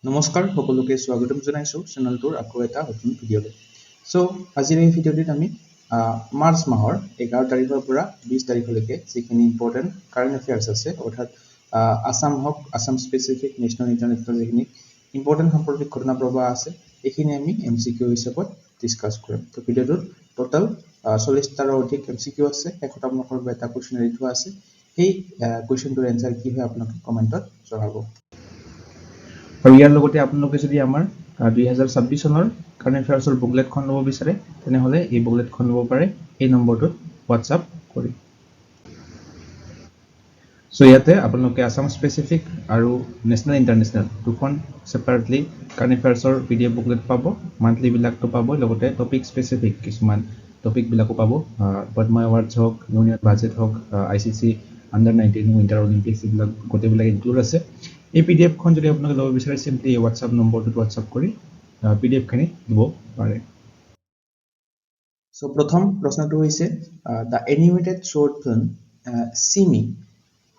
নমস্কাৰ সকলোকে স্বাগতম জনাইছো চেনেলটোৰ আকৌ এটা নতুন ভিডিঅ'লৈ। আজিৰ এই ভিডিঅ'টিত আমি মাৰ্চ মাহৰ 11 তাৰিখৰ পৰা 20 তাৰিখলৈকে যিখিনি ইম্পৰ্টেণ্ট কাৰেণ্ট এফেয়াৰ্ছ আছে অৰ্থাৎ আসাম হওক আসাম স্পেচিফিক নেশ্যনেল ইণ্টাৰনেশ্যনেল যিখিনি ইম্পৰ্টেণ্ট সাম্প্ৰতিক ঘটনা প্ৰবাহ আছে এইখিনি আমি MCQ হিচাপত ডিছকাছ কৰিম। তো ভিডিঅ'টোত টোটাল 40টাৰো অধিক MCQ আছে। শেষত আপোনালোকৰ বাবে এটা কুৱেশ্যন এৰি থোৱা আছে। সেই কুৱেশ্যনটোৰ এনচাৰ কি হয় আপোনালোকে কমেণ্টত জনাব। আৰু ইয়াৰ লগতে আপোনালোকে যদি আমাৰ 2026 চনৰ কাৰেণ্ট এফেয়াৰ্ছৰ বুকলেটখন ল'ব বিচাৰে তেনেহ'লে এই বুকলেটখন ল'ব পাৰে এই নম্বৰটোত হোৱাটছআপ কৰি। ইয়াতে আপোনালোকে আসাম স্পেচিফিক আৰু নেশ্যনেল ইণ্টাৰনেশ্যনেল দুখন ছেপাৰেটলি কাৰেণ্ট এফেয়াৰ্ছৰ PDF বুকলেট পাব। মান্থলিবিলাকটো পাব, লগতে টপিক স্পেচিফিক কিছুমান টপিকবিলাকো পাব। পদ্ম এৱাৰ্ডছ হওক, ইউনিয়ন বাজেট হওক, ICC আণ্ডাৰ-19 উইণ্টাৰ অলিম্পিক্স এইবিলাক গোটেইবিলাক ইনক্লুড আছে। এই PDFখন যদি আপোনালোকে ল'ব বিচাৰে চিম্পলি হোৱাটছআপ নম্বৰটোত হোৱাটছআপ কৰি PDFখিনি ল'ব পাৰে। প্ৰথম প্ৰশ্নটো হৈছে দ্য এনিমেটেড শ্বৰ্ট ফিল্ম চিমি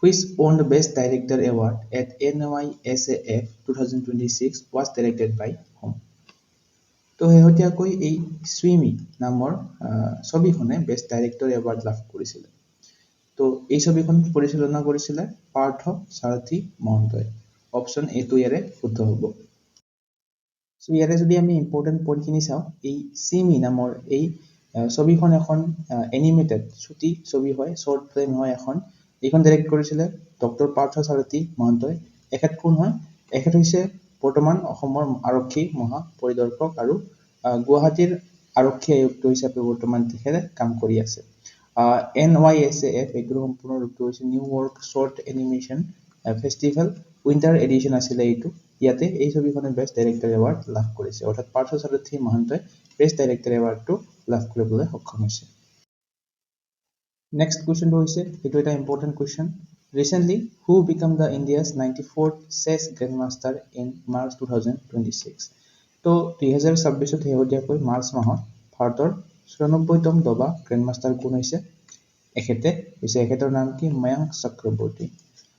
which won the Best Director Award at NYSAF 2026 was directed by whom? তো শেহতীয়াকৈ এই স্বিমি নামৰ ছবিখনে বেষ্ট ডাইৰেক্টৰ এৱাৰ্ড লাভ কৰিছিল। তো এই ছবিখন পৰিচালনা কৰিছিলে পাৰ্থ সাৰথী মহন্তই। অপশ্যন এটো ইয়াৰে শুদ্ধ হ'ব। ইয়াৰে যদি আমি ইম্পৰ্টেণ্ট পইণ্টখিনি চাওঁ, এই চিমি নামৰ এই ছবিখন এখন এনিমেটেড ছুটি ছবি হয়, শ্বৰ্ট ফিল্ম হয় এখন। এইখন ডাইৰেক্ট কৰিছিলে ডক্টৰ পাৰ্থ সাৰথী মহন্তই। এখেত কোন হয়? এখেত হৈছে বৰ্তমান অসমৰ আৰক্ষী মহাপৰিদৰ্শক আৰু গুৱাহাটীৰ আৰক্ষী আয়ুক্ত হিচাপে বৰ্তমান তেখেতে কাম কৰি আছে। NYSAF এইটোৰ সম্পূৰ্ণ ৰূপটো হৈছে New York short animation festival winter edition আছিলে এইটো। ইয়াতে এই ছবিখনে বেষ্ট ডাইৰেক্টৰ এৱাৰ্ড লাভ কৰিছে, অৰ্থাৎ পাৰ্থ সাৰথী মহন্তই বেষ্ট ডাইৰেক্টৰ এৱাৰ্ডটো লাভ কৰিবলৈ সক্ষম হৈছে। নেক্সট কুৱেশ্যনটো হৈছে, এইটো এটা important question. Recently who became the India's 94th chess grand master in March 2026? তো 2026 শেহতীয়াকৈ মাৰ্চ মাহত ভাৰতৰ 94তম দবা গ্ৰেণ্ড মাষ্টাৰ কোন হৈছে? এখেতৰ নাম কি? ময়ংক চক্ৰৱৰ্তী।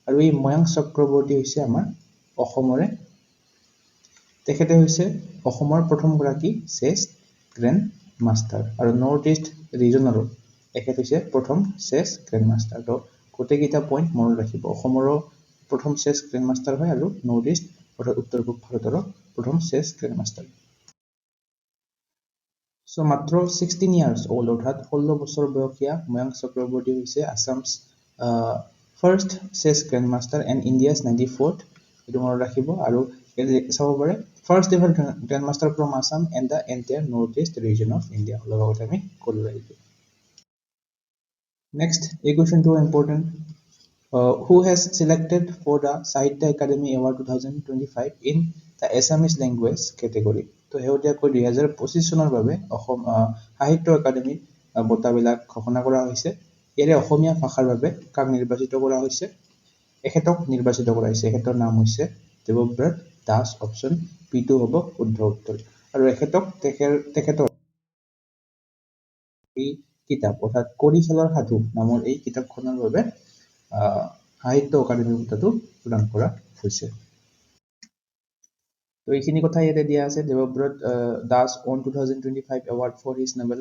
আৰু এই ময়ংক চক্ৰৱৰ্তী হৈছে আমাৰ অসমৰে। তেখেতে হৈছে অসমৰ প্ৰথমগৰাকী চেছ গ্ৰেণ্ড মাষ্টাৰ আৰু নৰ্থ ইষ্ট ৰিজনৰো এখেত হৈছে প্ৰথম চেছ গ্ৰেণ্ড মাষ্টাৰ। তো গোটেইকেইটা পইণ্ট মনত ৰাখিব। অসমৰো প্ৰথম চেছ গ্ৰেণ্ড মাষ্টাৰ হয় আৰু নৰ্থ ইষ্ট অৰ্থাৎ উত্তৰ পূব ভাৰতৰো প্ৰথম চেছ গ্ৰেণ্ড মাষ্টাৰ। মাত্ৰ 16 ইয়াৰ্ছ অল্ড অৰ্থাৎ 16 বছৰ বয়সীয়া ময়ংক চক্ৰৱৰ্তী হৈছে Assam's first chess grand master and India's 94th। এইটো মনত ৰাখিব। আৰু চাব পাৰে first ever grand master from Assam and the entire north east region of India. লগতে আমি ক'লো এইটো। নেক্সট এই কুৱেশ্যনটো important. Who has selected for the Sahitya Academy Award 2025 in the Assamese language category? তো শেহতীয়াকৈ 2025 চনৰ বাবে অসম সাহিত্য একাডেমী বঁটাবিলাক ঘোষণা কৰা হৈছে। ইয়াৰে অসমীয়া ভাষাৰ বাবে কাক নিৰ্বাচিত কৰা হৈছে? এখেতক নিৰ্বাচিত কৰা হৈছে। এখেতৰ নাম হৈছে দেৱব্ৰত দাস। অপশ্যন P2 হ'ব শুদ্ধ উত্তৰ। আৰু তেখেতৰ এই কিতাপ অৰ্থাৎ কৰি খেলৰ সাধু নামৰ এই কিতাপখনৰ বাবে সাহিত্য একাডেমী বঁটাটো প্ৰদান কৰা হৈছে। তো এইখিনি কথা ইয়াতে দিয়া আছে। Debabrata Das won 2025 award for his novel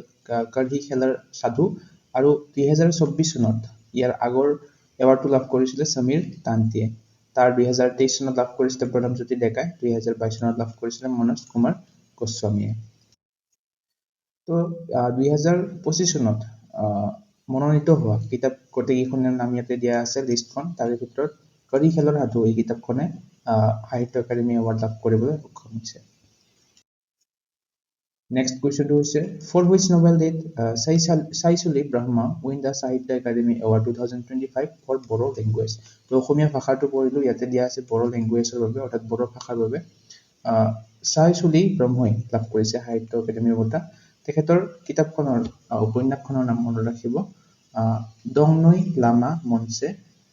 কৰি খেলৰ সাধু। আৰু 2024 চনত ইয়াৰ আগৰ এৱাৰ্ডটো লাভ কৰিছিলে সমীৰ তান্তিয়ে। তাৰ 2023 চনত লাভ কৰিছিলে প্ৰণৱজ্যোতি ডেকাই। 2022 চনত লাভ কৰিছিলে মনোজ কুমাৰ গোস্বামীয়ে। তো 2025 চনত মনোনীত হোৱা কিতাপ গোটেইকেইখনৰ নাম ইয়াতে দিয়া আছে লিষ্টখন। তাৰে ভিতৰত কৰি খেলৰ সাধু এই কিতাপখনে সাহিত্য একাডেমী এৱাৰ্ড লাভ কৰিবলৈ সক্ষম হৈছে। নেক্সট কুৱেশ্যনটো হৈছে for which novel did Saisuli Brahma win the Sahitya Akademi award 2025 for Bodo language? তো অসমীয়া ভাষাটো পঢ়িলো, ইয়াতে দিয়া আছে বড়ো লেংগুৱেজৰ বাবে অৰ্থাৎ বড়ো ভাষাৰ বাবে চাইচুলি ব্ৰহ্মই লাভ কৰিছে সাহিত্য একাডেমী বঁটা। তেখেতৰ কিতাপখনৰ উপন্যাসখনৰ নাম মনত ৰাখিব দং নৈ লামা মঞ্চে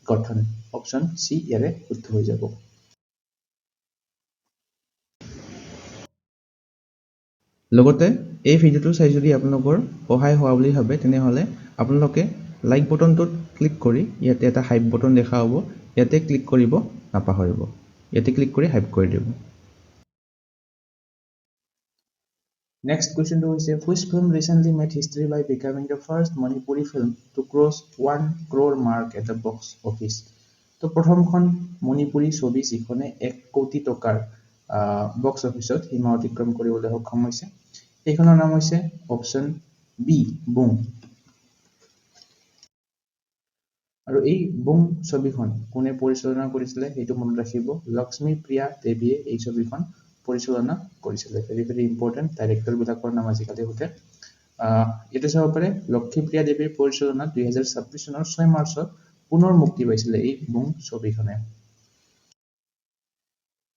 গঠন। অপশ্যন চি ইয়াৰে শুদ্ধ হৈ যাব। লগতে এই ভিডিঅ'টো চাই যদি আপোনালোকৰ সহায় হোৱা বুলি ভাবে তেনেহ'লে আপোনালোকে লাইক বটনটোত ক্লিক কৰি ইয়াতে এটা হাইপ বটন দেখা হ'ব, ইয়াতে ক্লিক কৰিব নাপাহৰিব। ইয়াতে ক্লিক কৰি হাইপ কৰি দিব। Next question to is which film recently made history by becoming the first Manipuri film to cross 1 crore mark at the box office? তো প্ৰথমখন মণিপুৰী ছবি যিখনে 1 কোটি টকাৰ বক্স অফিচত সীমা অতিক্ৰম কৰিবলৈ সক্ষম হৈছে সেইখনৰ নাম হৈছে অপচন বি বুম আৰু এই বুম ছবিখন কোনে পৰিচালনা কৰিছিলে সেইটো মনত ৰাখিব লক্ষ্মী প্ৰিয়া দেৱীয়ে এই ছবিখন পৰিচালনা কৰিছিলে ভেৰি ভেৰি ইম্পৰ্টেণ্ট ডাইৰেক্টৰ বিলাকৰ নাম আজিকালি সোধে এইটো চাব পাৰে লক্ষ্মীপ্ৰিয়া দেৱীৰ পৰিচালনাত 2026 চনৰ 6 মাৰ্চত পুনৰ মুক্তি পাইছিলে এই বুম ছবিখনে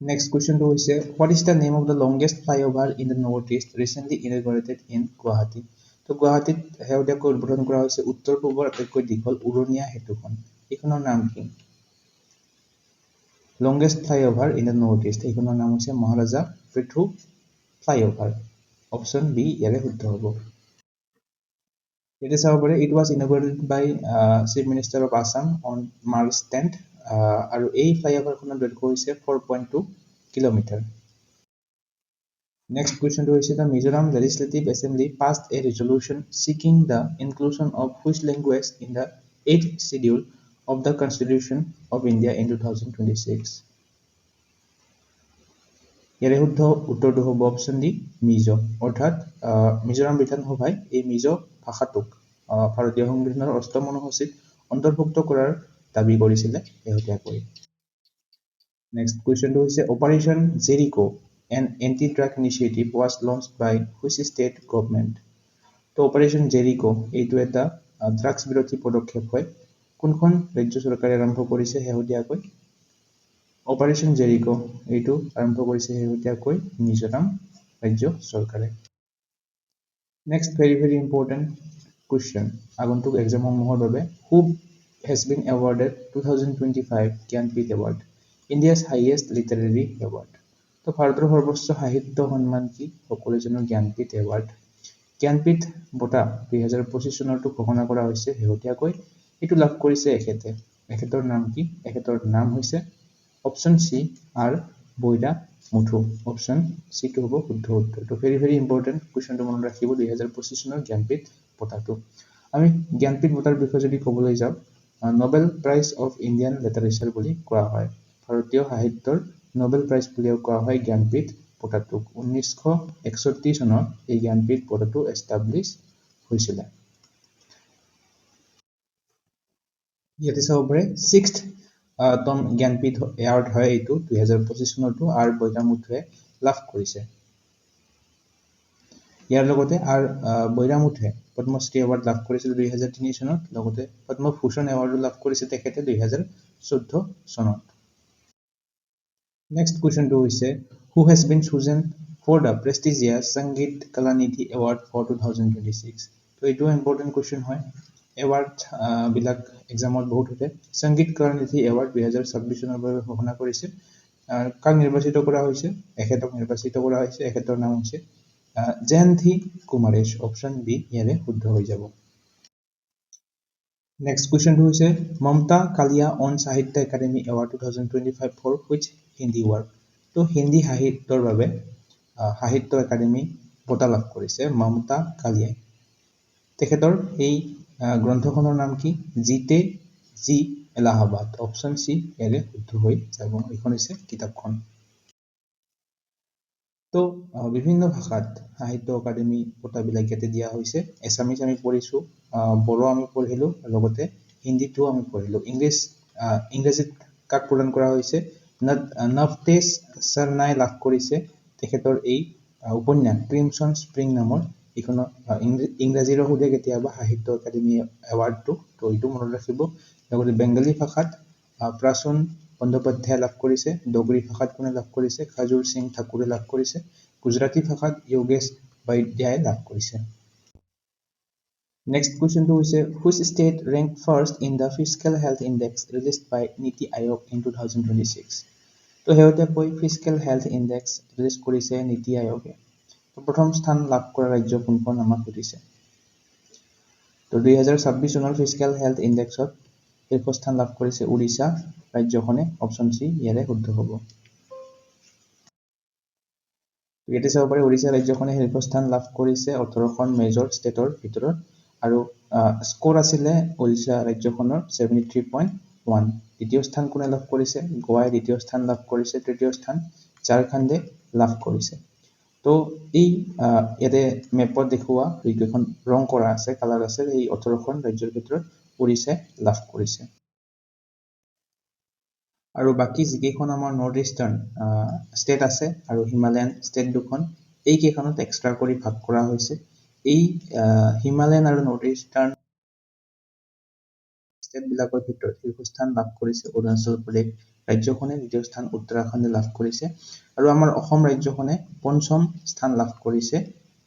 নেক্সট কুৱেশ্যনটো হৈছে what is the name of the longest flyover in the north east recently inaugurated in Guwahati তো গুৱাহাটীত শেহতীয়াকৈ উদ্বোধন কৰা হৈছে উত্তৰ পূবৰ আটাইতকৈ দীঘল উৰণীয়া সেতুখন এইখনৰ নাম কি longest flyover in the northeast এইখনৰ নাম হৈছে মহাৰাজা পৃথু flyover option B ইয়াৰে শুদ্ধ হ'ব এটা চাব পাৰে it was inaugurated by Chief Minister of Assam on March 10th আৰু এই flyover খনৰ দৈৰ্ঘ্য হৈছে 4.2 kilometre Next question to the Mizoram Legislative Assembly passed a resolution seeking the inclusion of which language in the 8th schedule of the Constitution of India in 2026. ইয়াৰে শুদ্ধ উত্তৰটো হ'ব option D Mizo অৰ্থাৎ মিজোৰাম বিধানসভাই এই মিজো ভাষাটোক ভাৰতীয় সংবিধানৰ 8ম অনুসূচীত অন্তৰ্ভুক্ত কৰাৰ দাবী কৰিছিলে শেহতীয়াকৈ নেক্সট কুৱেশ্যনটো হৈছে operation Jericho an anti-drug initiative was launched by which state government তো অপাৰেশ্যন জেৰিকো এইটো এটা ড্ৰাগছ বিৰোধী পদক্ষেপ হয় কোনখন ৰাজ্য চৰকাৰে আৰম্ভ কৰিছে শেহতীয়াকৈ অপাৰেশ্যন জেৰিকো এইটো আৰম্ভ কৰিছে শেহতীয়াকৈ মিজোৰাম ৰাজ্য চৰকাৰে নেক্সট ভেৰি ইম্পৰ্টেণ্ট কুৱেশ্যন আগন্তুক এক্সামসমূহৰ বাবে হু has been awarded 2025 Jnanpith award India's highest literary award তো ভাৰতৰ সৰ্বোচ্চ সাহিত্য সন্মান কি সকলোৱে জানো জ্ঞানপীঠ এৱাৰ্ড জ্ঞানপীঠ বঁটা 2025 চনৰটো ঘোষণা কৰা হৈছে শেহতীয়াকৈ এইটো লাভ কৰিছে এখেতৰ নাম কি এখেতৰ নাম হৈছে option c r Vairamuthu option c টো হ'ব শুদ্ধ উত্তৰ তো ভেৰি ইম্পৰ্টেণ্ট কুৱেশ্যনটো মনত ৰাখিব 2025 চনৰ জ্ঞানপীঠ বঁটাটো আমি জ্ঞানপীঠ বঁটাৰ বিষয়ে যদি ক'বলৈ যাওঁ Nobel prize of Indian literature বুলি কোৱা হয় ভাৰতীয় সাহিত্যৰ নোবেল প্ৰাইজ বুলিও কোৱা হয় জ্ঞানপীঠ বঁটাটোক 1961 চনত এই জ্ঞানপীঠ বঁটাটো এষ্টাব্লিছ হৈছিলে ইয়াতে চাব পাৰে 6th তম জ্ঞানপীঠ এৱাৰ্ড হয় এইটো 2025 চনৰটো আৰ বৈৰামুথুৱে লাভ কৰিছে ইয়াৰ লগতে আৰ বৈৰামুথুৱে পদ্মশ্ৰী এৱাৰ্ড লাভ কৰিছিল 2003 চনত লগতে পদ্মভূষণ এৱাৰ্ডো লাভ কৰিছে তেখেতে 2014 চনত Next question to is who has been chosen for the prestigious Sangeet Kalanidhi Award for 2026. So it is an important question হয় award বিলাক এক্সামত বহুত হতে Sangeet Kalanidhi Award 2026 চনৰ বাবে ঘোষণা কৰিছে কাক নিৰ্বাচিত কৰা হৈছে এখেতক নিৰ্বাচিত কৰা হৈছে এখেতৰ নাম হৈছে জয়ন্তি কুমাৰেশ অপচন বি ইয়াৰে শুদ্ধ হৈ যাব Next question to is Mamta Kalia on Sahitya Academy Award 2025 for which Hindi work তো হিন্দী সাহিত্যৰ বাবে সাহিত্য একাডেমী বঁটা লাভ কৰিছে মমতা কালিয়াই তেখেতৰ এই গ্ৰন্থখনৰ নাম কি জিতে জি এলাহাবাদ অপচন সি ইয়াৰে শুদ্ধ হৈ যাব এইখন হৈছে কিতাপখন তো বিভিন্ন ভাষাত সাহিত্য একাডেমী বঁটাবিলাক ইয়াতে দিয়া হৈছে এছামিজ আমি পঢ়িছো বড়ো আমি পঢ়িলো লগতে হিন্দীটো আমি পঢ়িলো ইংৰাজীত কাক প্ৰদান কৰা হৈছে নভতেজ সৰনাই লাভ কৰিছে তেখেতৰ এই উপন্যাস ক্ৰিমসন স্প্ৰিং নামৰ এইখনৰ ইংৰাজীৰ সুধে কেতিয়াবা সাহিত্য একাডেমী এৱাৰ্ডটো তো এইটো মনত ৰাখিব লগতে বেংগলী ভাষাত প্ৰাচুন বন্দ্যোপাধ্যায় লাভ কৰিছে ডগৰী ভাষাত কোনে লাভ কৰিছে খাজুৰ সিং ঠাকুৰে লাভ কৰিছে গুজৰাটী ভাষাত যোগেশ বৈদ্যাই লাভ কৰিছে Next question to is which state ranked first in the Fiscal Health Index released by Niti Aayog in 2026 তো শেহতীয়াকৈ ফিস্কেল হেল্থ ইনডেক্স ৰিলিজ কৰিছে নীতি আয়োগে তো প্ৰথম স্থান লাভ কৰা ৰাজ্য কোনখন আমাক সুধিছে তো 2026 চনৰ ফিস্কেল হেল্থ ইনডেক্সত শীৰ্ষ স্থান লাভ কৰিছে উৰিষ্যা ৰাজ্যখনে অপচন সি ইয়াৰে শুদ্ধ হ'ব ইয়াতে চাব পাৰি ওড়িশা ৰাজ্যখনে শীৰ্ষস্থান লাভ কৰিছে 18খন মেজৰ ষ্টেটৰ ভিতৰত আৰু স্ক'ৰ আছিলে ওড়িশা ৰাজ্যখনৰ 73.1। দ্বিতীয় স্থান কোনে লাভ কৰিছে? গোৱাই দ্বিতীয় স্থান লাভ কৰিছে। তৃতীয় স্থান ঝাৰখণ্ডে লাভ কৰিছে। তো এই ইয়াতে মেপত দেখুওৱা যিকেইখন ৰং কৰা আছে কালাৰ আছে এই 18খন ৰাজ্যৰ ভিতৰত ওড়িশাই লাভ কৰিছে। আৰু বাকী যিকেইখন আমাৰ নৰ্থ ইষ্টাৰ্ণ ষ্টেট আছে আৰু হিমালয়ান ষ্টেট দুখন এইকেইখনত এক্সট্ৰা কৰি ভাগ কৰা হৈছে। এই হিমালয়ান আৰু নৰ্থ ইষ্টাৰ্ণ ষ্টেটবিলাকৰ ভিতৰত শীৰ্ষস্থান লাভ কৰিছে অৰুণাচল প্ৰদেশ ৰাজ্যখনে, দ্বিতীয় স্থান উত্তৰাখণ্ডে লাভ কৰিছে আৰু আমাৰ অসম ৰাজ্যখনে পঞ্চম স্থান লাভ কৰিছে।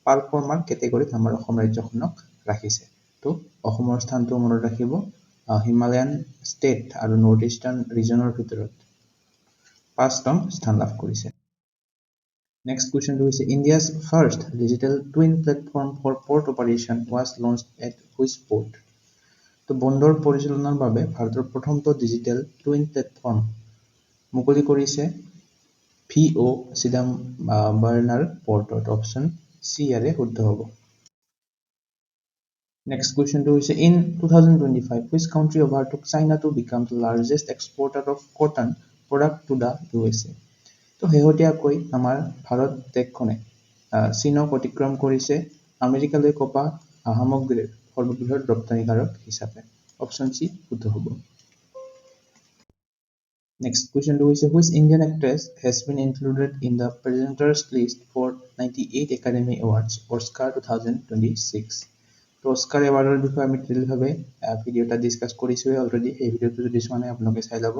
পাৰফৰ্মাৰ কেটেগৰীত আমাৰ অসম ৰাজ্যখনক ৰাখিছে। তো অসমৰ স্থানটো মনত ৰাখিব হিমালয়ান ষ্টেট আৰু নৰ্থ ইষ্টাৰ্ণ ৰিজনৰ ভিতৰত 5ম স্থান লাভ কৰিছে। নেক্সট কুৱেশ্যনটো হৈছে India's first digital twin platform for port operation was launched at which port? তো বন্দৰ পৰিচালনাৰ বাবে ভাৰতৰ প্ৰথমটো ডিজিটেল টুইন প্লেটফৰ্ম মুকলি কৰিছে VO চিদাম্বৰনাৰ পৰ্টত। অপশ্যন চি ইয়াৰে শুদ্ধ হ'ব। Next question to is in 2025, which country overtook China to become the largest exporter of cotton product to the USA? তো শেহতীয়াকৈ আমাৰ ভাৰত দেশখনে চীনক অতিক্ৰম কৰিছে আমেৰিকালৈ কপাহ সামগ্ৰীৰ সৰ্ববৃহৎ ৰপ্তানিকাৰক হিচাপে। অপশ্যন চি শুদ্ধ হ'ব। Next question to is which Indian actress has been included in the presenters list for 98 Academy Awards Oscar 2026? তো অস্কাৰ এৱাৰ্ডৰ বিষয়ে আমি ডিটেইলভাৱে ভিডিঅ' এটা ডিছকাছ কৰিছোঁৱে অলৰেডি। সেই ভিডিঅ'টো যদি চোৱা নাই আপোনালোকে চাই ল'ব।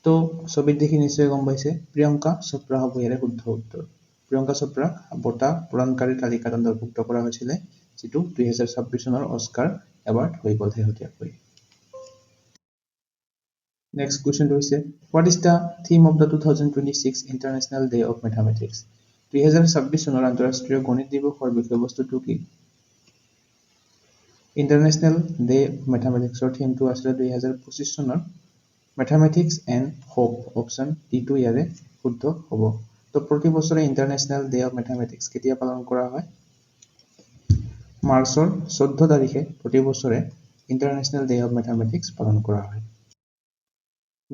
তো ছবিত দেখি নিশ্চয় গম পাইছে প্ৰিয়ংকা চোপ্ৰা হ'ব ইয়াৰে শুদ্ধ উত্তৰ। প্ৰিয়ংকা চোপ্ৰাক বঁটা প্ৰদানকাৰী তালিকাত অন্তৰ্ভুক্ত কৰা হৈছিলে যিটো 2026 চনৰ অস্কাৰ এৱাৰ্ড হৈ গ'ল শেহতীয়াকৈ। নেক্সট কুৱেশ্যনটো হৈছে what is the theme of the 2026 international day of mathematics? 2026 চনৰ আন্তঃৰাষ্ট্ৰীয় গণিত দিৱসৰ বিষয়বস্তুটো কি? ইণ্টাৰনেশ্যনেল ডে অফ মেথামেটিক্সৰ থিমটো আছিলে 2025 চনৰ মেথামেটিক্স এণ্ড হোপ। অপশ্যন ডিটো ইয়াৰে শুদ্ধ হ'ব। তো প্ৰতি বছৰে ইণ্টাৰনেশ্যনেল ডে অফ মেথামেটিক্স কেতিয়া পালন কৰা হয়? মাৰ্চৰ 14 তাৰিখে প্ৰতি বছৰে ইণ্টাৰনেশ্যনেল ডে অফ মেথামেটিক্স পালন কৰা হয়।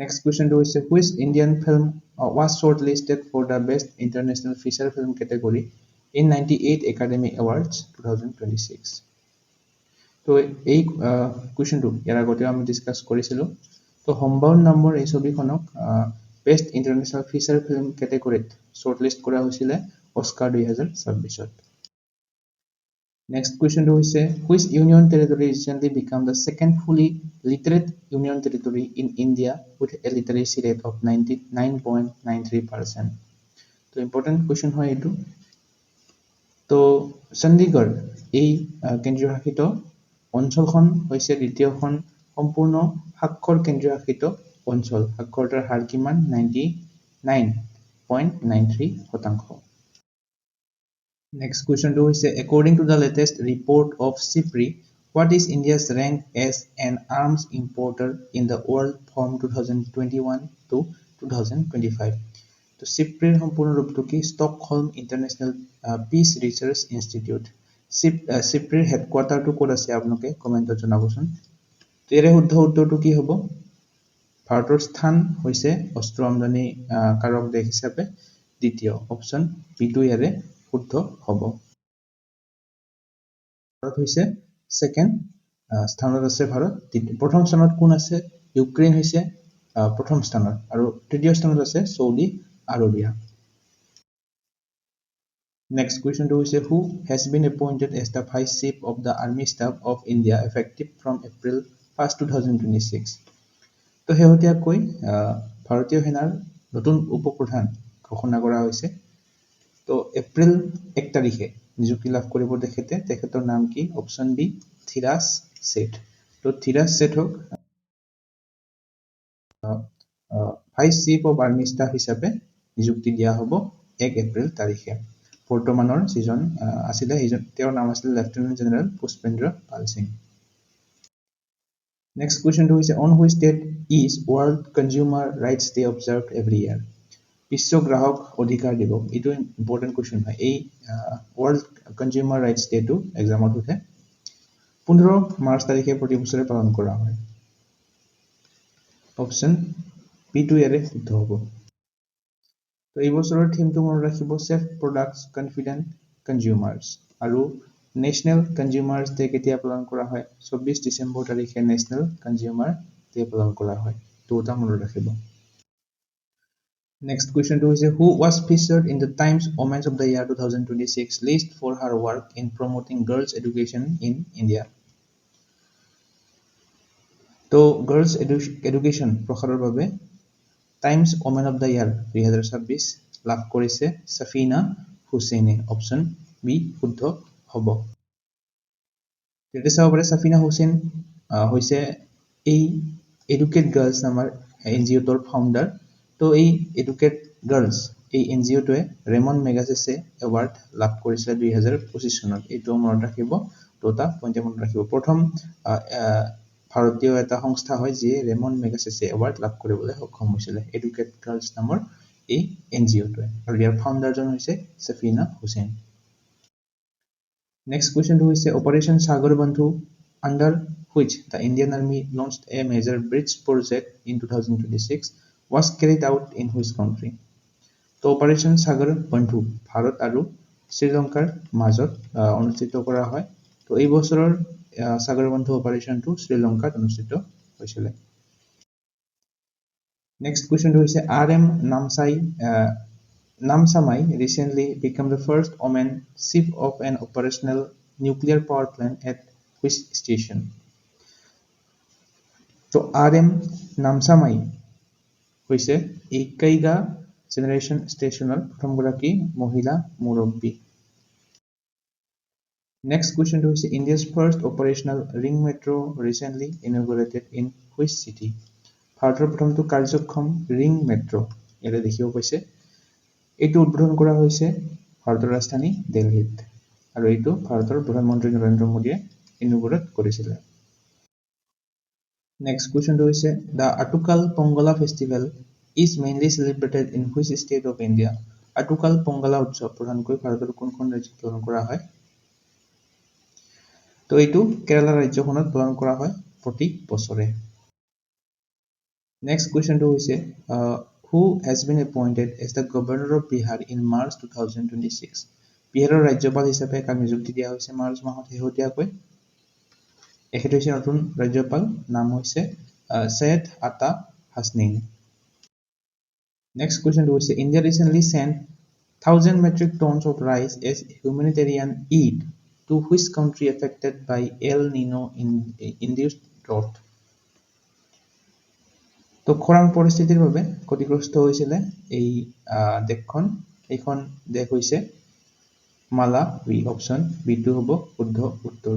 নেক্সট কুৱেশ্যনটো হৈছে which Indian film was short listed for the best international feature film category in 98 academy awards 2026? তো এই কুৱেশ্যনটো ইয়াৰ আগতেও আমি ডিছকাছ কৰিছিলোঁ। তো সম্বাউণ্ড নামৰ এই ছবিখনক বেষ্ট ইণ্টাৰনেশ্যনেল ফিচাৰ ফিল্ম কেটেগৰীত শ্বৰ্টলিষ্ট কৰা হৈছিলে অস্কাৰ 2026ত। নেক্সট কুৱেশ্যনটো হৈছে which union territory recently become the second fully literate union territory in India with a literacy rate of 99.93%? তো ইম্পৰ্টেণ্ট কুৱেশ্যন হয় এইটো। তো চণ্ডীগড় এই কেন্দ্ৰীয় শাসিত অঞ্চলখন হৈছে দ্বিতীয়খন সম্পূৰ্ণ সাক্ষৰ কেন্দ্ৰীয় শাসিত অঞ্চল। সাক্ষৰতাৰ হাৰ কিমান? 99.93%। নেক্সট কুৱেশ্যনটো হৈছে according to the latest report of SIPRI, what is India's rank as an arms importer in the world from 2021 to 2025? তো SIPRIৰ সম্পূৰ্ণ ৰূপটো কি? Stockholm International Peace Research Institute. SIPRIৰ হেডকোৱাৰ্টাৰটো ক'ত আছে আপোনালোকে কমেণ্টত জনাবচোন। ইয়াৰে শুদ্ধ উত্তৰটো কি হ'ব? ভাৰতৰ স্থান হৈছে অস্ত্ৰ আমদানি কাৰক দেশ হিচাপে দ্বিতীয়। অপশ্যন বিটো ইয়াৰে শুদ্ধ হ'ব। ভাৰত হৈছে ছেকেণ্ড স্থানত আছে ভাৰত। প্ৰথম স্থানত কোন আছে? ইউক্ৰেইন হৈছে প্ৰথম স্থানত আৰু তৃতীয় স্থানত আছে Saudi Arabia. Next question to is who has been appointed as the Vice Chief of the Army Staff of India effective from April 1, 2026? তো শেহতীয়াকৈ ভাৰতীয় সেনাৰ নতুন উপপ্ৰধান ঘোষণা কৰা হৈছে। তো এপ্ৰিল 1 তাৰিখে নিযুক্তি লাভ কৰিব তেখেতৰ নাম কি? Option b Dheeraj Seth. তো ধীৰাজ শেঠক vice chief of army staff হিচাপে নিযুক্তি দিয়া হ'ব 1 এপ্ৰিল তাৰিখে। বৰ্তমানৰ যিজন আছিলে তেওঁৰ নাম আছিলে lieutenant general Pushpendra Pal Singh. Next কুৱেশ্যনটো হৈছে on which date is World Consumer Rights Day observed every year? বিশ্ব গ্ৰাহক অধিকাৰ দিৱস এইটো ইম্পৰ্টেণ্ট কুৱেশ্যন হয় এই ৱৰ্ল্ড কনজিউমাৰ ৰাইটছ ডেটো এক্সামত সোধে 15 মাৰ্চ তাৰিখে প্ৰতি বছৰে পালন কৰা হয় অপশ্যন বি টো ইয়াৰে শুদ্ধ হ'ব তো এই বছৰৰ থিমটো মনত ৰাখিব চেফ প্ৰডাক্টছ কনফিডেণ্ট কনজিউমাৰ্ছ আৰু নেশ্যনেল কনজিউমাৰ্ছ ডে কেতিয়া পালন কৰা হয় 24 ডিচেম্বৰ তাৰিখে নেশ্যনেল কনজিউমাৰ ডে পালন কৰা হয় দুটা মনত ৰাখিব Next question to is who was featured in the Times Women's of the Year 2026 list for her work in promoting girls' education in India. তো girls' education প্ৰসাৰৰ বাবে Times Women of the Year 2026 লাভ কৰিছে সাফিনা হুছেইনে option B শুদ্ধ হ'ব। তেতিয়া চাব পাৰে সাফিনা হুছেইন হৈছে এই এডুকেট গাৰ্লছ নামৰ NGO-টোৰ ফাউণ্ডাৰ তো এই এডুকেট গাৰ্লছ এই NGO-টোৱে ৰেমন মেগাছেছে এৱাৰ্ড লাভ কৰিছিলে 2025 চনত এইটো মনত ৰাখিব দুটা পইণ্ট মনত ৰাখিব প্ৰথম ভাৰতীয় এটা সংস্থা হয় যিয়ে ৰেমন মেগাছেছে এৱাৰ্ড লাভ কৰিবলৈ সক্ষম হৈছিলে এডুকেট গাৰ্লছ নামৰ এই NGO-টোৱে আৰু ইয়াৰ ফাউণ্ডাৰজন হৈছে Safina Hussain Next question to is Operation Sagar Bandhu, under which the Indian Army launched a major bridge project in 2026, was carried out in which country? তো Operation Sagar Bandhu ভাৰত আৰু শ্ৰীলংকাৰ মাজত অনুষ্ঠিত কৰা হয় তো এই বছৰৰ সাগৰ বন্ধু অপাৰেশ্যনটো শ্ৰীলংকাত অনুষ্ঠিত হৈছিল Next question to is RM Namsamai recently became the first woman chief of an operational nuclear power plant at which station? So RM Namsamai হৈছে Ikaiga Generation Stationer প্ৰথমগৰাকী মহিলা মুৰব্বী Next question to is India's first operational ring metro recently inaugurated in which city? ভাৰতৰ প্ৰথমটো কাৰ্যক্ষম ring metro ইয়াতে দেখিব পাইছে এইটো উদ্বোধন কৰা হৈছে ভাৰতৰ ৰাজধানী দিল্লীত আৰু এইটো ভাৰতৰ প্ৰধানমন্ত্ৰী নৰেন্দ্ৰ মোদীয়ে ইনোগ্ৰেট কৰিছিল Next question to is the Atukal Pongala festival is mainly celebrated in which state of India? Atukal Pongala উৎসৱ প্ৰধানকৈ ভাৰতৰ কোনখন ৰাজ্যত পালন কৰা হয় তো এইটো কেৰালা ৰাজ্যখনত পালন কৰা হয় প্ৰতি বছৰে Next question to is who has been appointed as the governor of Bihar in March 2026? বিহাৰৰ ৰাজ্যপাল হিচাপে কাক নিযুক্তি দিয়া হৈছে মাৰ্চ মাহত শেহতীয়াকৈ এখেত হৈছে নতুন ৰাজ্যপাল নাম হৈছে সৈয়দ আতা Hasnain Next question to is India recently sent 1,000 metric tons of rice as humanitarian aid to which country affected by El Nino induced drought? তো খৰাং পৰিস্থিতিৰ বাবে ক্ষতিগ্ৰস্ত হৈছিলে এই দেশখন এইখন দেশ হৈছে মালাৱি অপশ্যন বি2 হ'ব শুদ্ধ উত্তৰ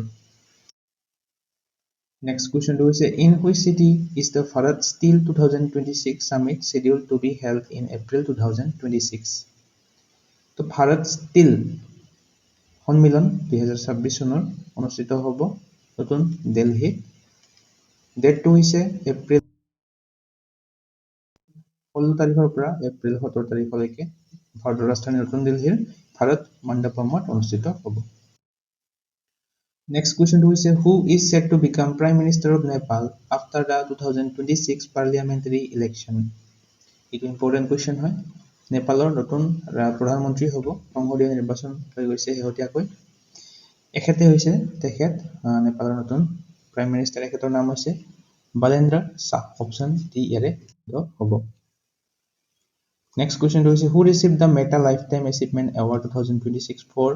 Next question to is in which city is the Bharat Steel 2026 summit scheduled to be held in April 2026? তো ভাৰত ষ্টীল সন্মিলন 2026 চনৰ অনুষ্ঠিত হ'ব নতুন দিল্লীত ডেটটো হৈছে এপ্ৰিল 16 তাৰিখৰ পৰা এপ্ৰিল 17 তাৰিখলৈকে ভাৰতৰ ৰাজধানী নতুন দিল্লীৰ ভাৰত মণ্ডপমত অনুষ্ঠিত হ'ব Next question to is who is set to become Prime Minister of Nepal after the 2026 parliamentary election? It is important question হয় নেপালৰ নতুন প্ৰধানমন্ত্ৰী হ'ব সংসদীয় নিৰ্বাচন হৈ গৈছে শেহতীয়াকৈ এখেতে হৈছে তেখেত নেপালৰ নতুন প্ৰাইম মিনিষ্টাৰ এখেতৰ নাম হৈছে বালেন্দ্ৰ শাহ অপশ্যন ডি ইয়াৰে হ'ব Next question to is who received the Meta Lifetime Achievement Award 2026 for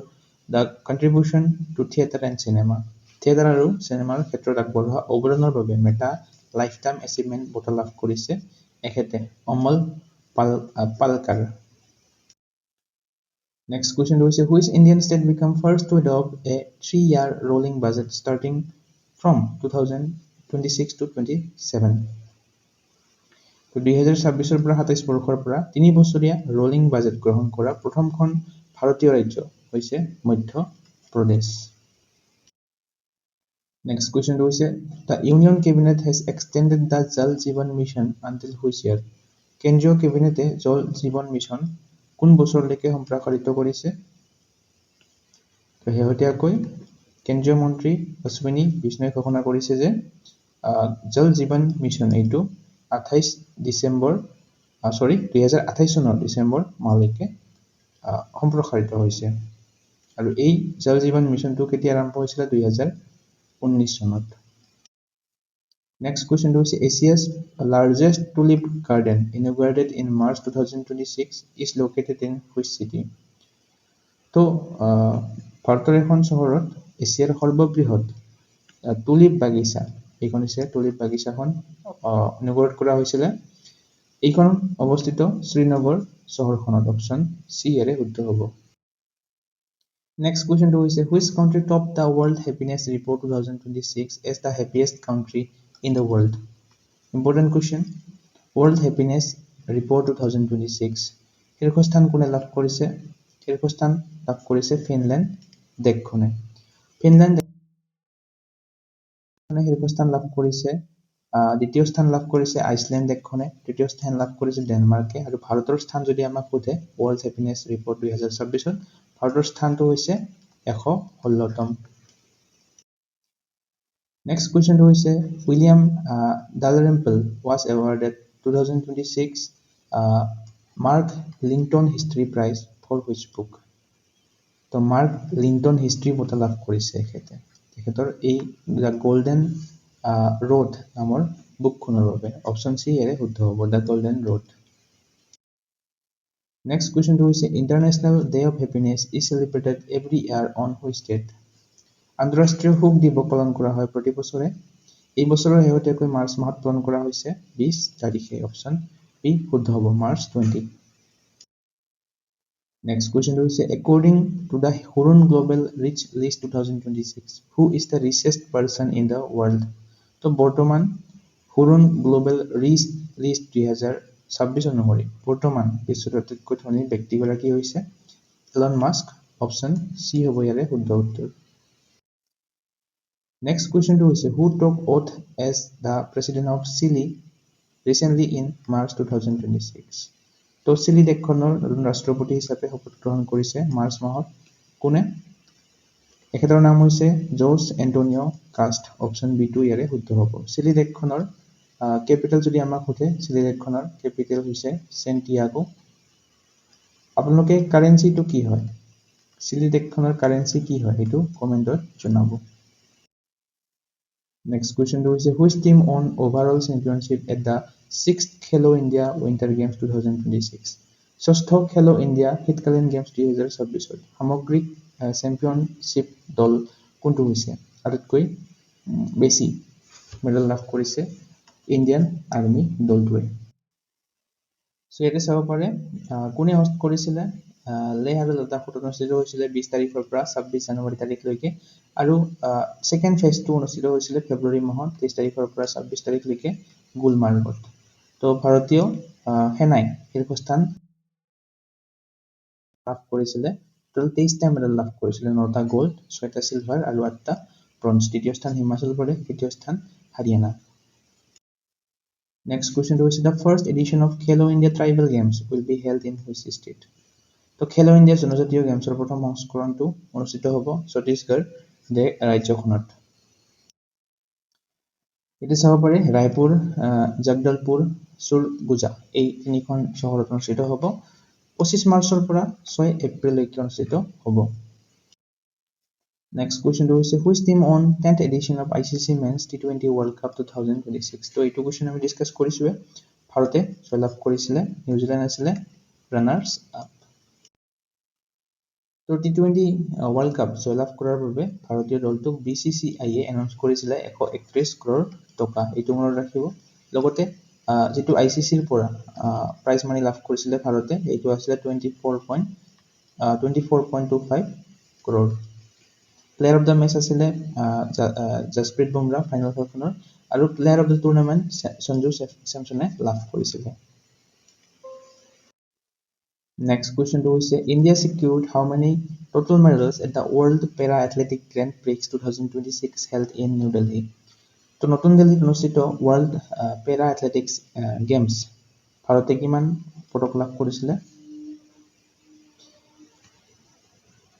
the contribution to theatre and cinema. Theatre আৰু চিনেমাৰ ক্ষেত্ৰত আগবঢ়োৱা অৱদানৰ বাবে মেটা লাইফটাইম এচিভমেণ্ট বঁটা লাভ কৰিছে এখেতে Amal Palkar Next question to is which Indian state became first to adopt a 3-year rolling budget starting from 2026 to 27. তো 2026 পৰা 27 বৰ্ষৰ পৰা 3 বছৰীয়া ৰোলিং বাজেট গ্ৰহণ কৰা প্ৰথমখন ভাৰতীয় ৰাজ্য হৈছে Madhya Pradesh Next question to is the Union Cabinet has extended the Jal Jeevan Mission until which year? কেন্দ্ৰীয় কেবিনেটে জল জীৱন মিছন কোন বছৰলৈকে সম্প্ৰসাৰিত কৰিছে? তো শেহতীয়াকৈ কেন্দ্ৰীয় মন্ত্ৰী অশ্বিনী বিষ্ণুৱে ঘোষণা কৰিছে যে জল জীৱন মিছন এইটো 2028 চনৰ ডিচেম্বৰ মাহলৈকে সম্প্ৰসাৰিত হৈছে। আৰু এই জল জীৱন মিছনটো কেতিয়া আৰম্ভ হৈছিলে? 2019 চনত। নেক্সট কুৱেশ্যনটো হৈছে Asia's largest tulip garden inaugurated in March 2026 is located in which city? তো ভাৰতৰ এখন চহৰত এছিয়াৰ সৰ্ববৃহৎ টুলিপ বাগিচা, এইখন হৈছে টুলিপ বাগিচাখন ইনঅগ্ৰেট কৰা হৈছিলে। এইখন অৱস্থিত শ্ৰীনগৰ চহৰখনত। অপশ্যন চি ইয়াৰে শুদ্ধ হ'ব। নেক্সট কুৱেশ্যনটো হৈছে which country top the world happiness report 2026 as the happiest country in the world? Important question. World happiness report 2026 শীৰ্ষস্থান কোনে লাভ কৰিছে? শীৰ্ষস্থান লাভ কৰিছে ফিনলেণ্ড দেশখনে। ফিনলেণ্ড দেশখনে শীৰ্ষস্থান লাভ কৰিছে। দ্বিতীয় স্থান লাভ কৰিছে আইচলেণ্ড দেশখনে। তৃতীয় স্থান লাভ কৰিছে ডেনমাৰ্কে। আৰু ভাৰতৰ স্থান যদি আমাক সোধে ৱৰ্ল্ড হেপিনেছ ৰিপৰ্ট 2026ত ভাৰতৰ স্থানটো হৈছে 116তম। নেক্সট কুৱেশ্যনটো হৈছে William Dalrymple was awarded 2026 Mark Lynton History Prize for which book? তো মাৰ্ক লিংটন হিষ্ট্ৰী বঁটা লাভ কৰিছে তেখেতৰ এই দ্য গল্ডেন ৰোড নামৰ বুকখনৰ বাবে। অপশ্যন চি ইয়াৰে শুদ্ধ হ'ব, দ্য গল্ডেন ৰোড। নেক্সট কুৱেশ্যনটো হৈছে international day of happiness is celebrated every year on which date? আন্তঃৰাষ্ট্ৰীয় সুখ দিৱস পালন কৰা হয় প্ৰতি বছৰে। এই বছৰৰ শেহতীয়াকৈ মাৰ্চ মাহত পালন কৰা হৈছে 20 তাৰিখে। অপশ্যন বি শুদ্ধ হ'ব, মাৰ্চ 20। নেক্সট কুৱেশ্যনটো হৈছে according to the Hurun Global Rich List 2026 who is the richest person in the world? তো বৰ্তমান হুৰুন গ্ল'বেল ৰিচ লিষ্ট 2026 অনুসৰি বৰ্তমান বিশ্বৰ আটাইতকৈ ধনী ব্যক্তিগৰাকী হৈছে এলন মাস্ক। অপশ্যন চি হ'ব ইয়াৰে শুদ্ধ উত্তৰ। নেক্সট কুৱেশ্যনটো হৈছে who took oath as the president of Chile recently in March 2026? তো চিলি দেশখনৰ নতুন ৰাষ্ট্ৰপতি হিচাপে শপত গ্ৰহণ কৰিছে মাৰ্চ মাহত। কোনে? এখেতৰ নাম হৈছে George Antonio Kast. Option B টো ইয়াৰে শুদ্ধ হ'ব। চিলি দেশখনৰ কেপিটেল যদি আমাক সোধে চিলি দেশখনৰ কেপিটেল হৈছে চেণ্টিয়াগো। আপোনালোকে কাৰেঞ্চিটো কি হয়? চিলি দেশখনৰ কাৰেঞ্চি কি হয় সেইটো কমেণ্টত জনাব। নেক্সট কুৱেশ্যনটো হৈছে which team on overall championship at the 6th খেলো ইণ্ডিয়া উইণ্টাৰ গেমছ 2026? ষষ্ঠ খেলো ইণ্ডিয়া শীতকালীন গেমছ 2026ত সামগ্ৰিক চেম্পিয়নশ্বিপ দল কোনটো হৈছে? আটাইতকৈ বেছি মেডেল লাভ কৰিছে ইণ্ডিয়ান আৰ্মি দলটোৱে। চ' ইয়াতে চাব পাৰে কোনে হোষ্ট কৰিছিলে? লেহ আৰু লাডাখত অনুষ্ঠিত হৈছিলে 20 তাৰিখৰ পৰা 26 জানুৱাৰী তাৰিখলৈকে। আৰু ছেকেণ্ড ফেজটো অনুষ্ঠিত হৈছিলে ফেব্ৰুৱাৰী মাহত 23 তাৰিখৰ পৰা 26 তাৰিখলৈকে গুলমাৰ্গত। তো ভাৰতীয় সেনাই শীৰ্ষস্থান লাভ কৰিছিলে। টোটেল 23টা মেডেল লাভ কৰিছিলে, 9টা গ'ল্ড, 6টা চিলভাৰ আৰু 8টা ব্ৰঞ্জ। তৃতীয় স্থান হিমাচল প্ৰদেশ, তৃতীয় স্থান হাৰিয়ানা। নেক্সট কুৱেশ্যনটো হৈছে দ্য ফাৰ্ষ্ট এডিশ্যন অফ খেলো India tribal games will be held in which state? তো খেলো ইণ্ডিয়া জনজাতীয় গেমছৰ প্ৰথম সংস্কৰণটো অনুষ্ঠিত হ'ব ছত্তীশগড় ৰাজ্যখনত। এতিয়া চাব পাৰে ৰায়পুৰ, জগদলপুৰ, সুৰগুজা এই তিনিখন চহৰত অনুষ্ঠিত হ'ব। 25 মাৰ্চৰ পৰা 6 এপ্ৰিললৈকে অনুষ্ঠিত হ'ব। নেক্সট কুৱেশ্যনটো হৈছে which team on 10th edition of ICC men's T20 world cup 2026? তো এইটো কুৱেশ্যন আমি ডিছকাছ কৰিছোৱে। ভাৰতে জয়লাভ কৰিছিলে, নিউজিলেণ্ড আছিলে ৰানাৰ্ছ আপ। তো T20 ৱৰ্ল্ড কাপ জয়লাভ কৰাৰ বাবে ভাৰতীয় দলটোক BCCIয়ে এনাউন্স কৰিছিলে 131 crore টকা। এইটো মনত ৰাখিব। লগতে যিটো ICCৰ পৰা প্ৰাইজ মানি লাভ কৰিছিলে ভাৰতে, এইটো আছিলে 24.25 crore। Player of the match আছিলে জসপ্ৰীত বুমৰাহ ফাইনেল খেলখনৰ। আৰু player of the tournament Sanju চেমছনে লাভ কৰিছিলে। নেক্সট কুৱেশ্যনটো হৈছে India secured how many total medals at the World Para Athletic Grand Prix 2026 held in New Delhi? তো নতুন দিল্লীত অনুষ্ঠিত ৱৰ্ল্ড পেৰা এথলেটিক্স গেমছ ভাৰতে কিমান পদক লাভ কৰিছিলে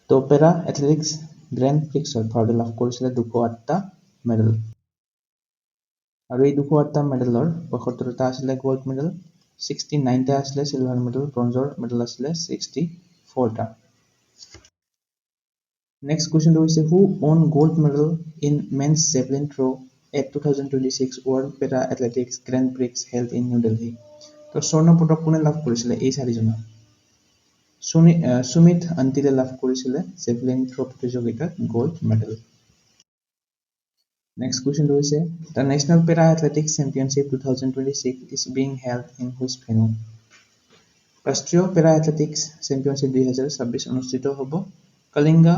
তো পেৰা এথলেটিক্স গ্ৰেণ্ড প্ৰিক্সত ভাৰতে লাভ কৰিছিলে 208টা মেডেল আৰু এই 208টা মেডেলৰ 75টা আছিলে গোল্ড মেডেল 69টা আছিলে সিলভাৰ মেডেল ব্ৰঞ্জৰ মেডেল আছিলে 64টা Next question is who won gold medal in men's javelin throw at 2026 World Para Athletics Grand Prix held in New Delhi? তো স্বৰ্ণ পদক কোনে লাভ কৰিছিলে এই চাৰিজনৰ সুমিত অন্তিলে লাভ কৰিছিলে জেভলিন থ্ৰ প্ৰতিযোগিতাত gold medal Next question is the National Para Athletics Championship 2026 is being held in which venue? ৰাষ্ট্ৰীয় পেৰা এথলেটিক্স চেম্পিয়নশ্বিপ 2026 অনুষ্ঠিত হ'ব কলিঙ্গা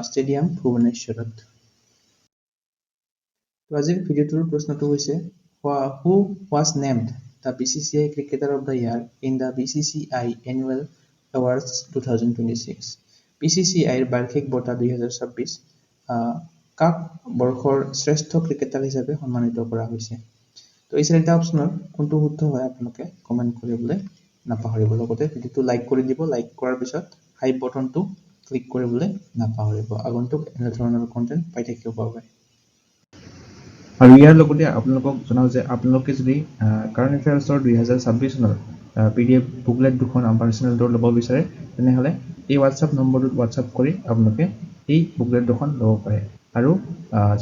ষ্টেডিয়াম ভুৱনেশ্বৰত আজিৰ ভিডিঅ'টোৰ প্ৰশ্নটো হৈছে who was named the BCCI Cricketer of the Year in the BCCI Annual Awards 2026 BCCI ৰ বাৰ্ষিক বঁটা 2026 কাক বৰ্ষৰ শ্ৰেষ্ঠ ক্ৰিকেটাৰ হিচাপে সন্মানিত কৰা হৈছে তো এই চাৰিটা অপচনৰ কোনটো শুদ্ধ হয় আপোনালোকে কমেন্ট কৰিবলৈ নাপাহৰিব লগতে ভিডিঅ'টো লাইক কৰি দিব লাইক কৰাৰ পিছত হাইপ বটনটো ক্লিক কৰিবলৈ নাপাহৰিব আগন্তুক এনে ধৰণৰ কন্টেন্ট পাই থাকিব বাবে আৰু ইয়াৰ লগতে আপোনালোকক জনাও যে আপোনালোকে যদি কাৰেণ্ট এফেয়াৰ্ছৰ 2026 চনৰ PDF বুকলেট দুখন আমাৰ চেনেলটোৰ ল'ব বিচাৰে তেনেহলে এই WhatsApp নম্বৰটোত WhatsApp কৰি আপোনালোকে এই বুকলেট দুখন ল'ব পাৰে আৰু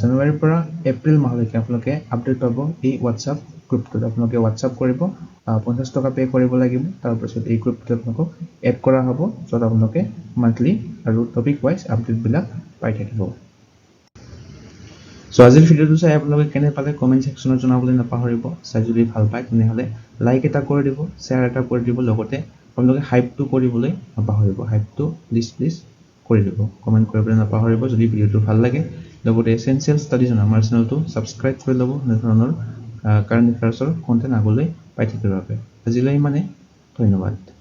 জানুৱাৰীৰ পৰা এপ্ৰিল মাহলৈকে আপোনালোকে আপডেট পাব এই WhatsApp গ্ৰুপটোত আপোনালোকে WhatsApp কৰিব 50 টকা পে কৰিব লাগিব তাৰ পিছত এই গ্ৰুপটোত আপোনালোকক এড কৰা হ'ব যত আপোনালোকে মান্থলি আৰু টপিক ওয়াইজ আপডেট বিলাক পাই থাকিব সো আজিৰ ভিডিঅ'টো চাই আপোনালোকে কেনে পালে কমেন্ট সেকশনত জনাবলৈ নাপাহৰিব চাই যদি ভাল পায় তেনেহলে লাইক এটা কৰি দিব শেয়াৰ এটা কৰি দিব লগতে আপোনালোকে হাইপটো কৰিবলৈ নাপাহৰিব হাইপটো প্লিজ কৰি দিব কমেন্ট কৰিবলৈ নাপাহৰিব যদি ভিডিঅ'টো ভাল লাগে লগতে এসেনশিয়াল ষ্টাডিজ আমাৰ চেনেলটো সাবস্ক্ৰাইব কৰি ল'ব এনে ধৰণৰ কাৰেণ্ট এফেয়াৰ্ছৰ কন্টেন্ট আগলৈ পাই থাকিবৰ বাবে আজিলৈ মানে ধন্যবাদ